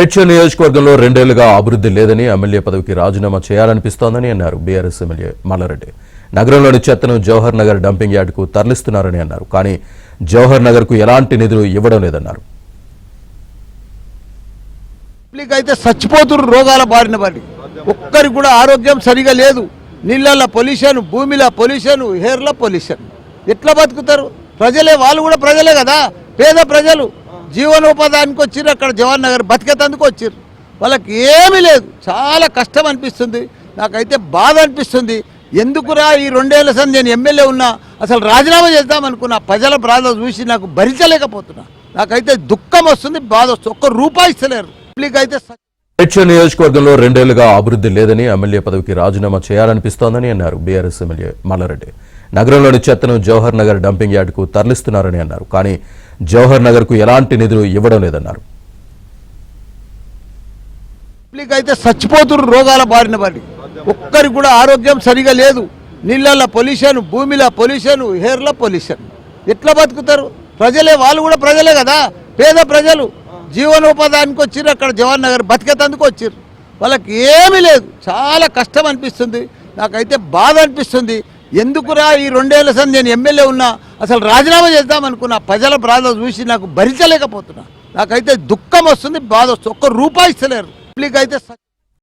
మేడ్చల్ నియోజకవర్గంలో రెండేళ్లుగా అభివృద్ధి లేదని ఎమ్మెల్యే పదవికి రాజీనామా చేయాలనిపిస్తోందని అన్నారు బీఆర్ఎస్ ఎమ్మెల్యే మల్లారెడ్డి. నగరంలోని చెత్తను జవహర్ నగర్ డంపింగ్ యార్డుకు తరలిస్తున్నారని అన్నారు. కానీ జవహర్ నగర్ కు ఎలాంటి నిధులు ఇవ్వడం లేదన్నారు. అయితే చచ్చిపోతున్నారు రోగాల బారిన పడి, ఒక్కరికి కూడా ఆరోగ్యం సరిగా లేదు. నీళ్ళ పొల్యూషన్, భూమిలో పొల్యూషన్, హెయిర్లో పొల్యూషన్. ఎట్లా బతుకుతారు ప్రజలే? వాళ్ళు కూడా ప్రజలే కదా, పేద ప్రజలు. జీవనోపాధానికి వచ్చారు, అక్కడ జవహర్ నగర్ బతికేతందుకు వచ్చారు. వాళ్ళకి ఏమీ లేదు, చాలా కష్టం అనిపిస్తుంది. నాకైతే బాధ అనిపిస్తుంది. ఎందుకురా ఈ 2 ఏళ్ల సంది నేను ఎమ్మెల్యే ఉన్నా అసలు రాజీనామా చేద్దామనుకున్నా. ప్రజల బాధ చూసి నాకు భరించలేకపోతున్నా. నాకైతే దుఃఖం వస్తుంది, బాధ వస్తుంది. ఒక్క రూపాయి ఇస్తలేరు. అయితే మేడ్చల్ నియోజకవర్గంలో రెండేళ్లుగా అభివృద్ధి లేదని ఎమ్మెల్యే పదవికి రాజీనామా చేయాలనిపిస్తోందని అన్నారు బీఆర్ఎస్ ఎమ్మెల్యే మల్లారెడ్డి. నగరంలోని చెత్తను జవహర్ నగర్ డంపింగ్ యార్డుకు తరలిస్తున్నారని అన్నారు. కానీ జవహర్ నగర్ కు ఎలాంటి నిధులు ఇవ్వడం లేదన్నారు. అయితే చచ్చిపోతున్నారు రోగాల బారిన పడి, ఒక్కరికి కూడా ఆరోగ్యం సరిగా లేదు. నీళ్ళ పొల్యూషన్, భూమిలో పొల్యూషన్, హెయిర్లో పొల్యూషన్. ఎట్లా బతుకుతారు ప్రజలే? వాళ్ళు కూడా ప్రజలే కదా, పేద ప్రజలు. జీవనోపాధానికి వచ్చారు, అక్కడ జవహర్ నగర్ బతికేతందుకు వచ్చారు. వాళ్ళకి ఏమీ లేదు, చాలా కష్టం అనిపిస్తుంది. నాకైతే బాధ అనిపిస్తుంది. ఎందుకురా ఈ 2 ఏళ్ల సంది నేను ఎమ్మెల్యే ఉన్నా అసలు రాజీనామా చేద్దామనుకున్నా. ప్రజల బాధ చూసి నాకు భరించలేకపోతున్నా. నాకైతే దుఃఖం వస్తుంది, బాధ వస్తుంది. ఒక్క రూపాయి ఇస్తలేరు. అయితే